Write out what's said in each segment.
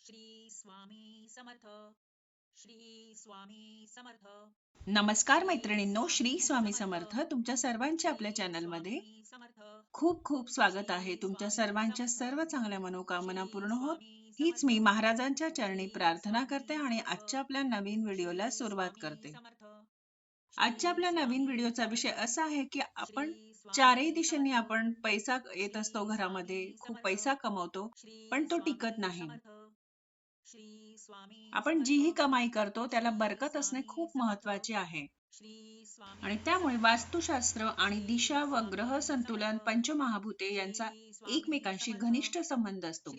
श्री स्वामी समर्थ. श्री स्वामी समर्थ. नमस्कार मैत्रिणींनो, श्री स्वामी समर्थ. तुमच्या सर्वांचे आपल्या चॅनलमध्ये खूप खूप स्वागत आहे. तुमच्या सर्वांच्या सर्व चांगल्या मनोकामना पूर्ण होत हीच मी महाराजांच्या चरणी प्रार्थना करते आणि आजच्या आपल्या नवीन व्हिडिओला सुरुवात करते. आजच्या आपल्या नवीन व्हिडिओचा विषय असा आहे की आपण चारही दिशेने आपण पैसा येत असतो, घरामध्ये खूप पैसा कमवतो, पण तो टिकत नाही. आपण जीही कमाई करतो त्याला बरकत असणे खूप महत्वाचे आहे. आणि त्यामुळे वास्तुशास्त्र आणि दिशा व ग्रह संतुलन, पंचमहाभूते यांचा एकमेकांशी घनिष्ठ संबंध असतो.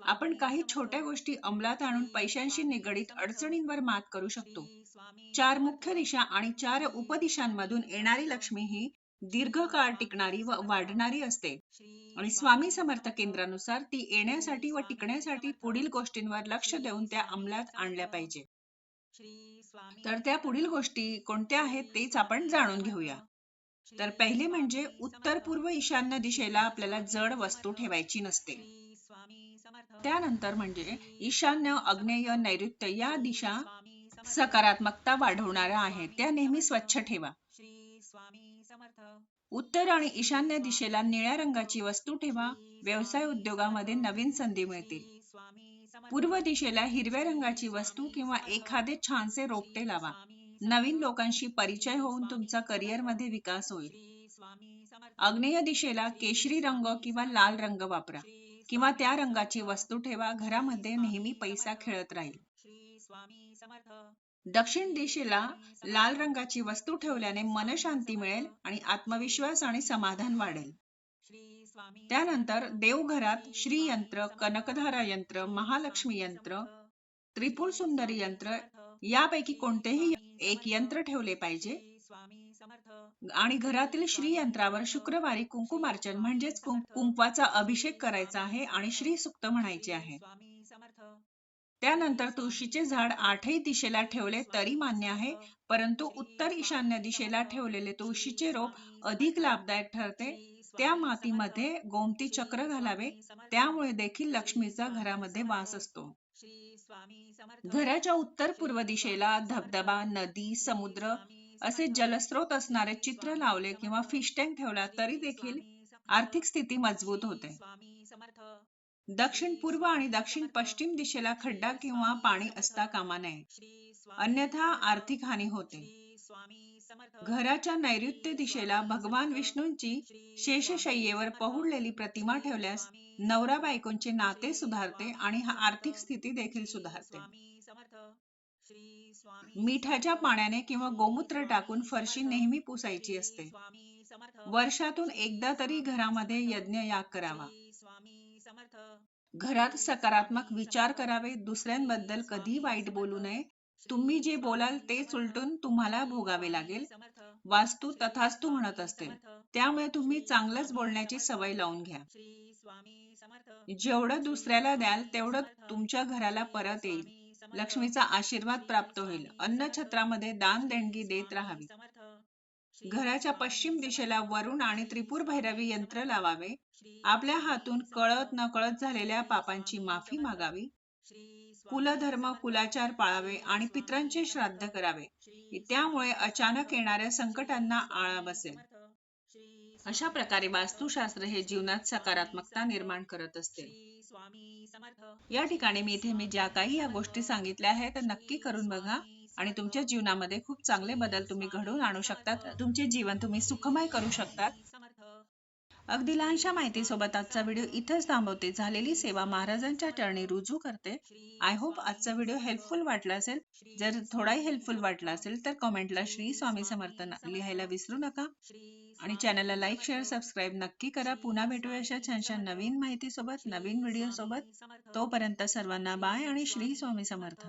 आपण काही छोट्या गोष्टी अंमलात आणून पैशांशी निगडीत अडचणींवर मात करू शकतो. 4 मुख्य दिशा आणि 4 उपदिशांमधून येणारी लक्ष्मी ही दीर्घकाळ टिकणारी व वाढणारी असते आणि स्वामी समर्थ केंद्रानुसार ती येण्यासाठी व टिकण्यासाठी पुढील गोष्टींवर लक्ष देऊन त्या अंमलात आणल्या पाहिजे. तर त्या पुढील गोष्टी कोणत्या आहेत तेच आपण जाणून घेऊया. तर पहिले म्हणजे उत्तर पूर्व ईशान्य दिशेला आपल्याला जड वस्तू ठेवायची नसते. त्यानंतर म्हणजे ईशान्य, आग्नेय, नैऋत्य या दिशा सकारात्मकता वाढवणाऱ्या आहेत, त्या नेहमी स्वच्छ ठेवा. उत्तर आणि ईशान्य दिशेला निळ्या रंगाची वस्तू ठेवा. व्यवसाय उद्योगामध्ये नवीन संधी मिळतील. पूर्व दिशेला हिरव्या रंगाची वस्तू किंवा एखादे छानसे रोपटे लावा. नवीन लोकांशी परिचय होऊन तुमचा करिअर मध्ये विकास होईल. आग्नेय दिशेला केशरी रंग किंवा लाल रंग वापरा किंवा त्या रंगाची वस्तू ठेवा. घरामध्ये नेहमी पैसा खेळत राहील. दक्षिण दिशेला लाल रंगाची वस्तू ठेवल्याने मनशांती मिळेल आणि आत्मविश्वास आणि समाधान वाढेल. त्यानंतर देवघरात श्री यंत्र, कनकधारा यंत्र, महालक्ष्मी यंत्र, त्रिपुर सुंदरी यंत्र यापैकी कोणतेही एक यंत्र ठेवले पाहिजे. आणि घरातील श्री यंत्रावर शुक्रवारी कुंकुमार्चन म्हणजेच कुंकवाचा अभिषेक करायचा आहे आणि श्री सुक्त म्हणायचे आहे. त्यानंतर तुळशीचे झाड 8ही दिशेला ठेवले तरी मान्य आहे, परंतु उत्तर ईशान्य दिशेला ठेवलेले तुळशीचे रोप अधिक लाभदायक ठरते. त्या मातीमध्ये गोमती चक्र घालावे, त्यामुळे देखील लक्ष्मीचा घरामध्ये वास असतो. घराच्या उत्तर पूर्व दिशेला धबधबा, नदी, समुद्र असे जलस्रोत असणारे चित्र लावले किंवा फिश टँक ठेवला तरी देखील आर्थिक स्थिती मजबूत होते. दक्षिण पूर्व आणि दक्षिण पश्चिम दिशेला खड्डा किंवा पाणी असता कामा नये, अन्यथा आर्थिक हानी होते. घराच्या नैऋत्य दिशेला भगवान विष्णूंची शेषशय्येवर पहुडलेली प्रतिमा ठेवल्यास नवरा बायकोंचे नाते सुधारते आणि आर्थिक स्थिती देखील सुधारते. मिठाच्या पाण्याने किंवा गोमूत्र टाकून फरशी नेहमी पुसायची असते. वर्षातून एकदा तरी घरामध्ये यज्ञ याग करावा. घरात सकारात्मक विचार करावे. दुसऱ्यांबद्दल कधी वाईट बोलू नये. तुम्ही जे बोलाल तेच उलटून तुम्हाला भोगावे लागेल. वास्तू तथास्तु म्हणत असते, त्यामुळे तुम्ही चांगलंच बोलण्याची सवय लावून घ्या. जेवढं दुसऱ्याला द्याल तेवढं तुमच्या घराला परत येईल. लक्ष्मीचा आशीर्वाद प्राप्त होईल. अन्नछत्रामध्ये दान देणगी देत राहावी. घराच्या पश्चिम दिशेला वरुण आणि त्रिपुर भैरवी यंत्र लावावे. आपल्या हातून कळत नकळत झालेल्या पापांची माफी मागावी. कुलधर्म, कुलाचार पाळावे आणि पितरांचे श्राद्ध करावे. त्यामुळे अचानक येणाऱ्या संकटांना आळा बसेल. अशा प्रकारे वास्तुशास्त्र हे जीवनात सकारात्मकता निर्माण करत असते. या ठिकाणी मी ज्या काही या गोष्टी सांगितल्या आहेत नक्की करून बघा आणि तुमच्या जीवनामध्ये खूप चांगले बदल तुम्ही घडवून आणू शकतात. तुमचे जीवन तुम्ही सुखमय करू शकतात. अगदी लहानशा माहितीसोबत आजचा व्हिडिओ इथेच थांबवते. झालेली सेवा महाराजांच्या चरणी रुजू करते. आय होप आजचा व्हिडिओ हेल्पफुल वाटला असेल. जर थोडाही हेल्पफुल वाटला असेल तर कमेंटला श्री स्वामी समर्थ लिहायला विसरू नका आणि चॅनलला लाईक, शेअर, सबस्क्राईब नक्की करा. पुन्हा भेटूया अशा छान नवीन माहितीसोबत, नवीन व्हिडिओ सोबत. तोपर्यंत सर्वांना बाय आणि श्री स्वामी समर्थ.